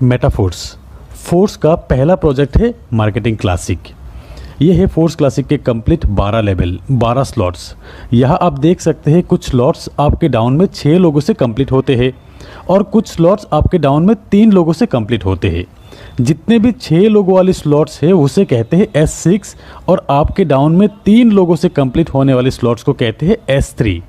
Metaphors force का पहला project है मार्केटिंग क्लासिक। ये है फोर्स क्लासिक के कंप्लीट 12 लेवल 12 स्लॉट्स। यहाँ आप देख सकते हैं कुछ स्लॉट्स आपके डाउन में 6 लोगों से कंप्लीट होते हैं और कुछ स्लॉट्स आपके डाउन में 3 लोगों से कंप्लीट होते हैं। जितने भी 6 लोगों वाले स्लॉट्स है उसे कहते हैं S6 और आपके डाउन में 3 लोगों से कंप्लीट होने वाले स्लॉट्स को कहते हैं S3।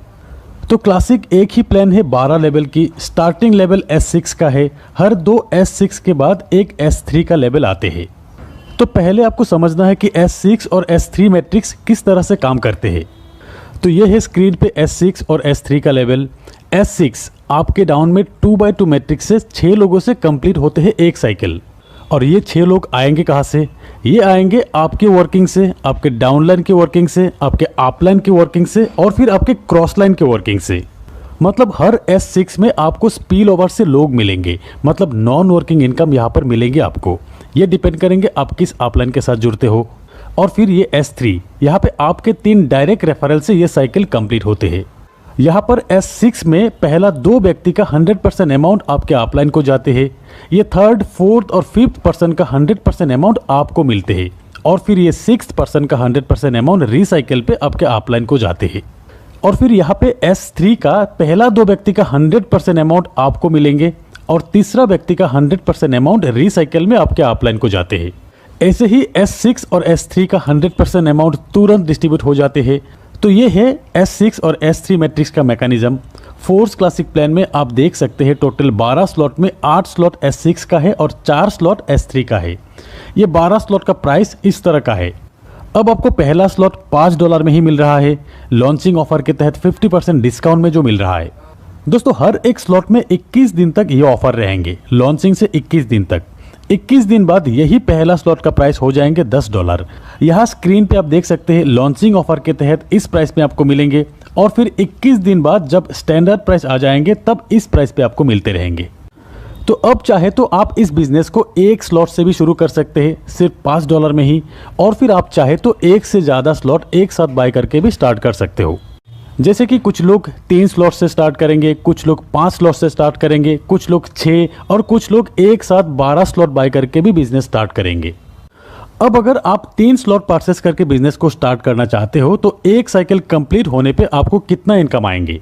तो क्लासिक एक ही प्लान है 12 लेवल की। स्टार्टिंग लेवल S6 का है, हर 2 S6 के बाद एक S3 का लेवल आते हैं। तो पहले आपको समझना है कि S6 और S3 मैट्रिक्स किस तरह से काम करते हैं। तो ये है स्क्रीन पे S6 और S3 का लेवल। S6 आपके डाउन में 2x2 मैट्रिक्स से 6 लोगों से कंप्लीट होते हैं एक साइकिल। और ये 6 लोग आएंगे कहाँ से? ये आएंगे आपके वर्किंग से, आपके डाउनलाइन के वर्किंग से, आपके अपलाइन के वर्किंग से और फिर आपके क्रॉस लाइन के वर्किंग से। मतलब हर S6 में आपको स्पिल ओवर से लोग मिलेंगे, मतलब नॉन वर्किंग इनकम यहाँ पर मिलेंगे आपको। ये डिपेंड करेंगे आप किस अपलाइन के साथ जुड़ते हो। और फिर ये S3 यहाँ पे आपके 3 डायरेक्ट रेफरल से ये साइकिल कंप्लीट होते हैं। यहाँ पर S6 में पहला 2 व्यक्ति का 100% अमाउंट आपके अपलाइन को जाते हैं। ये 3rd, 4th और 5th पर्सन का 100% अमाउंट आपको मिलते हैं और फिर ये 6th पर्सन का 100% अमाउंट रिसाइकिल पे आपके अपलाइन को जाते हैं। और फिर यहाँ पे S3 का पहला 2 व्यक्ति का 100% अमाउंट आपको मिलेंगे और तीसरा व्यक्ति का 100% अमाउंट रिसाइकिल में आपके अपलाइन को जाते हैं। ऐसे ही S6 और S3 का 100% अमाउंट तुरंत डिस्ट्रीब्यूट हो जाते हैं। तो ये है S6 और S3 मैट्रिक्स का मैकेनिज्म। फोर्स क्लासिक प्लान में आप देख सकते हैं टोटल 12 स्लॉट में 8 स्लॉट S6 का है और 4 स्लॉट S3 का है। ये 12 स्लॉट का प्राइस इस तरह का है। अब आपको पहला स्लॉट $5 में ही मिल रहा है, लॉन्चिंग ऑफर के तहत 50% डिस्काउंट में जो मिल रहा है। दोस्तों हर एक स्लॉट में 21 दिन तक ये ऑफर रहेंगे, लॉन्चिंग से 21 दिन तक। 21 दिन बाद यही पहला स्लॉट का प्राइस हो जाएंगे $10। यहाँ स्क्रीन पे आप देख सकते हैं लॉन्चिंग ऑफर के तहत इस प्राइस में आपको मिलेंगे और फिर 21 दिन बाद जब स्टैंडर्ड प्राइस आ जाएंगे तब इस प्राइस पे आपको मिलते रहेंगे। तो अब चाहे तो आप इस बिजनेस को एक स्लॉट से भी शुरू कर सकते हैं सिर्फ $5 में ही, और फिर आप चाहे तो एक से ज़्यादा स्लॉट एक साथ बाय करके भी स्टार्ट कर सकते हो। जैसे कि कुछ लोग 3 स्लॉट से स्टार्ट करेंगे, कुछ लोग 5 स्लॉट से स्टार्ट करेंगे, कुछ लोग 6 और कुछ लोग एक साथ 12 स्लॉट बाय करके भी बिजनेस स्टार्ट करेंगे। अब अगर आप 3 स्लॉट परचेस करके बिजनेस को स्टार्ट करना चाहते हो तो एक साइकिल कंप्लीट होने पे आपको कितना इनकम आएंगे?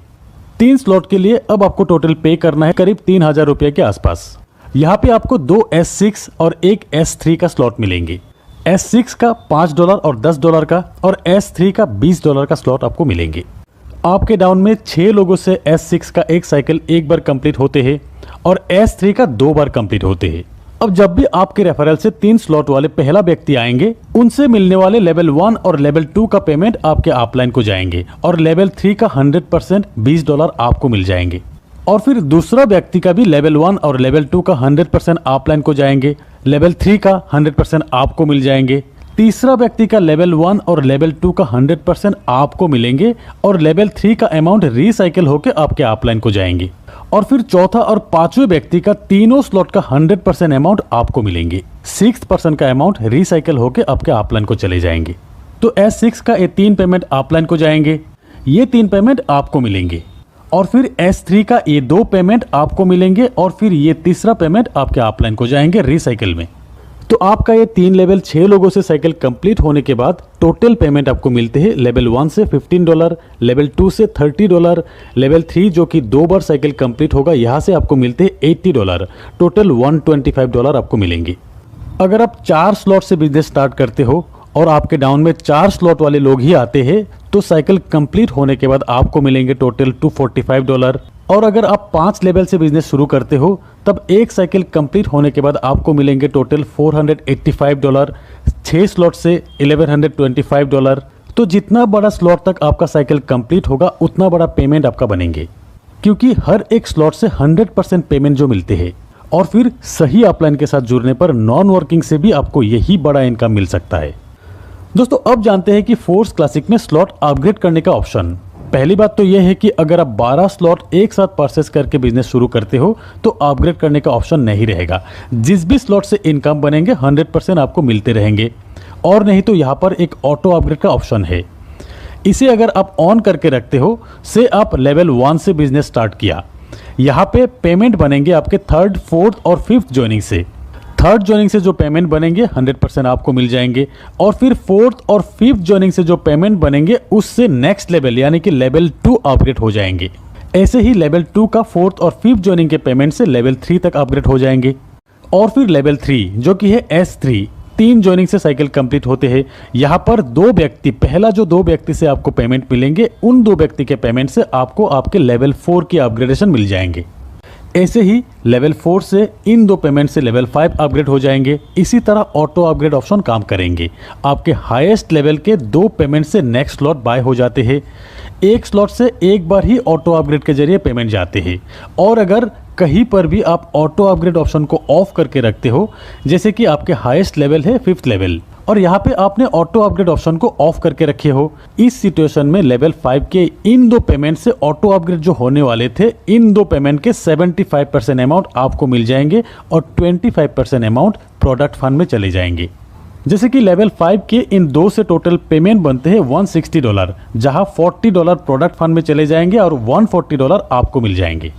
3 स्लॉट के लिए अब आपको टोटल पे करना है करीब 3000 रुपये के आसपास। यहाँ पे आपको 2 S6 और एक S3 का स्लॉट मिलेंगे। S6 का $5 और $10 का और S3 का $20 का स्लॉट आपको मिलेंगे। आपके डाउन में 6 लोगों से S6 का एक साइकिल एक बार कंप्लीट होते हैं और S3 का 2 बार कंप्लीट होते हैं। अब जब भी आपके रेफरल से 3 स्लॉट वाले पहला व्यक्ति आएंगे उनसे मिलने वाले लेवल 1 और लेवल 2 का पेमेंट आपके अपलाइन को जाएंगे और लेवल 3 का 100% $20 आपको मिल जाएंगे। और फिर दूसरा व्यक्ति का भी लेवल 1 और लेवल 2 का 100% अपलाइन को जाएंगे, लेवल 3 का 100% आपको मिल जाएंगे। तीसरा व्यक्ति का लेवल 1 और लेवल 2 का 100% आपको मिलेंगे और लेवल 3 का अमाउंट रिसाइकिल होकर आपके अपलाइन को जाएंगे। और फिर चौथा और पांचवें व्यक्ति का तीनों स्लॉट का 100% अमाउंट आपको मिलेंगे। 6th पर्सन का अमाउंट रिसाइकिल होकर आपके अपलाइन को चले जाएंगे। तो S6 का ये 3 पेमेंट अपलाइन को जाएंगे, ये 3 पेमेंट आपको मिलेंगे और फिर S3 का ये 2 पेमेंट आपको मिलेंगे और फिर ये तीसरा पेमेंट आपके अपलाइन को जाएंगे रिसाइकिल में। तो आपका ये 3 लेवल 6 लोगों से साइकिल कंप्लीट होने के बाद टोटल पेमेंट आपको मिलते हैं लेवल 1 से $15, लेवल 2 से $30, लेवल 3 जो कि 2 बार साइकिल कंप्लीट होगा यहाँ से आपको मिलते हैं $80। टोटल $125 आपको मिलेंगे। अगर आप 4 स्लॉट से बिजनेस स्टार्ट करते हो और आपके डाउन में 4 स्लॉट वाले लोग ही आते हैं तो साइकिल कंप्लीट होने के बाद आपको मिलेंगे टोटल $245। और अगर आप 5 लेवल से बिजनेस शुरू करते हो तब एक साइकिल कंप्लीट होने के बाद आपको मिलेंगे टोटल $485। 6 स्लॉट से $1125। तो जितना बड़ा स्लॉट तक आपका साइकिल कंप्लीट होगा उतना बड़ा पेमेंट आपका बनेंगे, क्योंकि हर एक स्लॉट से 100% पेमेंट जो मिलते हैं। और फिर सही अपलाइन के साथ जुड़ने पर नॉन वर्किंग से भी आपको यही बड़ा इनकम मिल सकता है। दोस्तों अब जानते हैं कि फोर्स क्लासिक में स्लॉट अपग्रेड करने का ऑप्शन। पहली बात तो यह है कि अगर आप 12 स्लॉट एक साथ परचेस करके बिजनेस शुरू करते हो तो अपग्रेड करने का ऑप्शन नहीं रहेगा। जिस भी स्लॉट से इनकम बनेंगे 100% आपको मिलते रहेंगे। और नहीं तो यहाँ पर एक ऑटो अपग्रेड का ऑप्शन है। इसे अगर आप ऑन करके रखते हो, से आप लेवल 1 से बिजनेस स्टार्ट किया यहाँ पे पेमेंट बनेंगे आपके थर्ड, फोर्थ और फिफ्थ ज्वाइनिंग से। थर्ड ज्वाइनिंग से जो पेमेंट बनेंगे 100% आपको मिल जाएंगे, और फिर फोर्थ और फिफ्थ ज्वाइनिंग से जो पेमेंट बनेंगे उससे नेक्स्ट लेवल यानी कि लेवल 2 अपग्रेड हो जाएंगे। ऐसे ही लेवल 2 का फोर्थ और फिफ्थ ज्वाइनिंग के पेमेंट से लेवल 3 तक अपग्रेड हो जाएंगे। और फिर लेवल 3 जो कि है S3, 3 ज्वाइनिंग से साइकिल कंप्लीट होते हैं। यहाँ पर 2 व्यक्ति, पहला जो 2 व्यक्ति से आपको पेमेंट मिलेंगे, उन 2 व्यक्ति के पेमेंट से आपको आपके लेवल 4 की अपग्रेडेशन मिल जाएंगे। ऐसे ही लेवल 4 से इन 2 पेमेंट से लेवल 5 अपग्रेड हो जाएंगे। इसी तरह ऑटो अपग्रेड ऑप्शन काम करेंगे। आपके हाईएस्ट लेवल के 2 पेमेंट से नेक्स्ट स्लॉट बाय हो जाते हैं। एक स्लॉट से एक बार ही ऑटो अपग्रेड के जरिए पेमेंट जाते हैं। और अगर कहीं पर भी आप ऑटो अपग्रेड ऑप्शन को ऑफ करके रखते हो, जैसे कि आपके हाईएस्ट लेवल है 5th लेवल, और यहाँ पे आपने ऑटो अपग्रेड ऑप्शन को ऑफ करके रखे हो, इस सिचुएशन में लेवल 5 के इन 2 पेमेंट से ऑटो अपग्रेड जो होने वाले थे, इन 2 पेमेंट के 75% अमाउंट आपको मिल जाएंगे और 25% अमाउंट प्रोडक्ट फंड में चले जाएंगे। जैसे कि लेवल 5 के इन 2 से टोटल पेमेंट बनते हैं $160, जहां $40 प्रोडक्ट फंड में चले जाएंगे और $140 आपको मिल जाएंगे।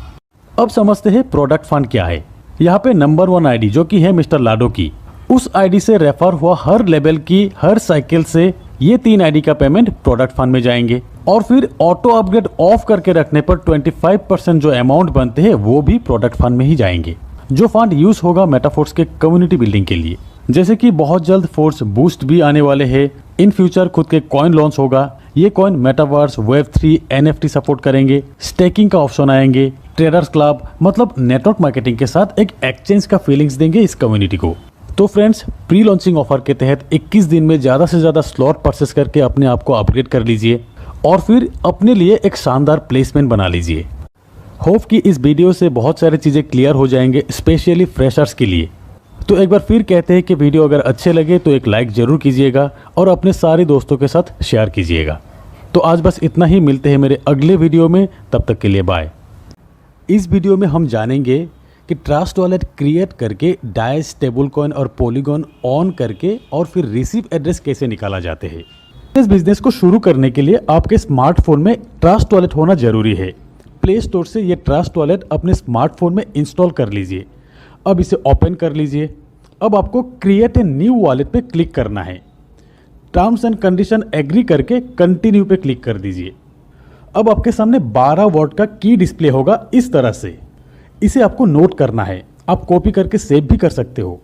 अब समझते हैं प्रोडक्ट फंड क्या है। यहाँ पे नंबर 1 आईडी जो कि है मिस्टर लाडो की, उस आईडी से रेफर हुआ हर लेवल की हर साइकिल से ये 3 आईडी का पेमेंट प्रोडक्ट फंड में जाएंगे। और फिर ऑटो अपग्रेड ऑफ करके रखने पर 25% जो अमाउंट बनते हैं वो भी प्रोडक्ट फंड में ही जाएंगे, जो फंड यूज होगा मेटाफोर्स के कम्युनिटी बिल्डिंग के लिए। जैसे कि बहुत जल्द फोर्स बूस्ट भी आने वाले हैं, इन फ्यूचर खुद के कॉइन लॉन्च होगा। ये coin metaverse, Web3, NFT support करेंगे, स्टेकिंग का ऑप्शन आएंगे, ट्रेडर्स क्लब, मतलब नेटवर्क मार्केटिंग के साथ एक एक्सचेंज का फीलिंग्स देंगे इस कम्युनिटी को। तो फ्रेंड्स, प्री लॉन्चिंग ऑफर के तहत 21 दिन में ज़्यादा से ज़्यादा स्लॉट परचेस करके अपने आप को अपग्रेड कर लीजिए और फिर अपने लिए एक शानदार प्लेसमेंट बना लीजिए। होप कि इस वीडियो से बहुत सारी चीज़ें क्लियर हो जाएंगे, स्पेशली फ्रेशर्स के लिए। तो एक बार फिर कहते हैं कि वीडियो अगर अच्छे लगे तो एक लाइक ज़रूर कीजिएगा और अपने सारे दोस्तों के साथ शेयर कीजिएगा। तो आज बस इतना ही, मिलते हैं मेरे अगले वीडियो में, तब तक के लिए बाय। इस वीडियो में हम जानेंगे कि ट्रस्ट वॉलेट क्रिएट करके डाइस, स्टेबल कॉइन और पॉलीगॉन ऑन करके और फिर रिसीव एड्रेस कैसे निकाला जाते हैं। इस बिजनेस को शुरू करने के लिए आपके स्मार्टफोन में ट्रस्ट वॉलेट होना जरूरी है। प्ले स्टोर से ये ट्रस्ट वॉलेट अपने स्मार्टफोन में इंस्टॉल कर लीजिए। अब इसे ओपन कर लीजिए। अब आपको क्रिएट ए न्यू वॉलेट पे क्लिक करना है। टर्म्स एंड कंडीशन एग्री करके कंटिन्यू पे क्लिक कर दीजिए। अब आपके सामने 12 वर्ड का की डिस्प्ले होगा इस तरह से। इसे आपको नोट करना है। आप कॉपी करके सेव भी कर सकते हो।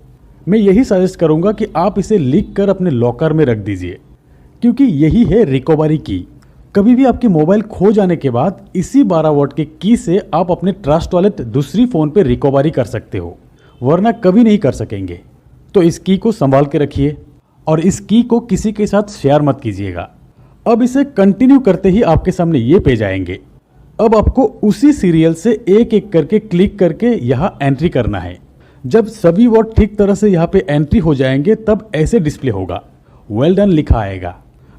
मैं यही सजेस्ट करूंगा कि आप इसे लिख कर अपने लॉकर में रख दीजिए, क्योंकि यही है रिकवरी की। कभी भी आपकी मोबाइल खो जाने के बाद इसी 12 वर्ड के की से आप अपने ट्रस्ट वॉलेट दूसरी फ़ोन पे रिकवरी कर सकते हो, वरना कभी नहीं कर सकेंगे। तो इस की को संभाल के रखिए और इस की को किसी के साथ शेयर मत कीजिएगा। अब इसे कंटिन्यू करते ही आपके सामने ये पेज आएंगे। अब आपको उसी सीरियल से एक एक करके क्लिक करके यहाँ एंट्री करना है। जब सभी वर्ड ठीक तरह से यहाँ पे एंट्री हो जाएंगे तब ऐसे डिस्प्ले होगा, वेल डन लिखा आएगा।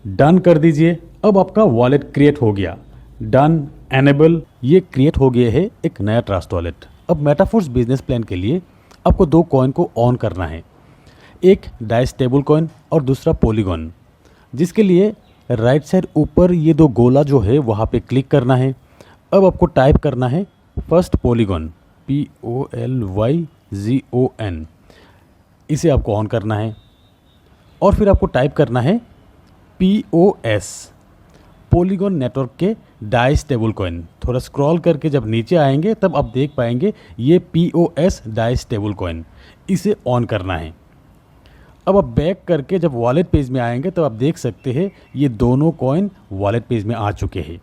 डन कर दीजिए। अब आपका वॉलेट क्रिएट हो गया। डन, एनेबल, ये क्रिएट हो गया है एक नया ट्रस्ट वॉलेट। अब मेटाफोर्स बिजनेस प्लान के लिए आपको 2 कॉइन को ऑन करना है, एक डाइस स्टेबल कॉइन और दूसरा पॉलीगॉन, जिसके लिए राइट साइड ऊपर ये 2 गोला जो है वहाँ पे क्लिक करना है। अब आपको टाइप करना है फर्स्ट पॉलीगॉन, POLYGON, इसे आपको ऑन करना है। और फिर आपको टाइप करना है POS, पॉलीगॉन नेटवर्क के डाइस स्टेबल कॉइन। थोड़ा स्क्रॉल करके जब नीचे आएंगे तब आप देख पाएंगे ये POS डाइस स्टेबल कॉइन, इसे ऑन करना है। अब आप बैक करके जब वॉलेट पेज में आएंगे तब आप देख सकते हैं ये दोनों कॉइन वॉलेट पेज में आ चुके हैं।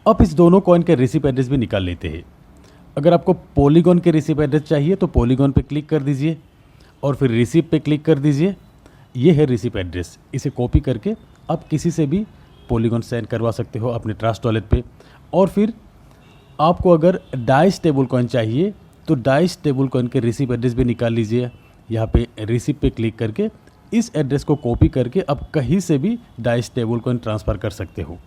अब इस दोनों कॉइन के रिसीव एड्रेस भी निकाल लेते हैं। अगर आपको पॉलीगॉन के रिसीव एड्रेस चाहिए तो पॉलीगॉन पे क्लिक कर दीजिए और फिर रिसीव पे क्लिक कर दीजिए। ये है रिसीव एड्रेस। इसे कॉपी करके आप किसी से भी पॉलीगॉन सेंड करवा सकते हो अपने ट्रस्ट वॉलेट पे। और फिर आपको अगर डाइस स्टेबल कॉइन चाहिए तो डाइस स्टेबल कॉइन के रिसीव एड्रेस भी निकाल लीजिए। यहाँ पे रिसीव पे क्लिक करके इस एड्रेस को कॉपी करके आप कहीं से भी डाइस स्टेबल कॉइन ट्रांसफ़र कर सकते हो।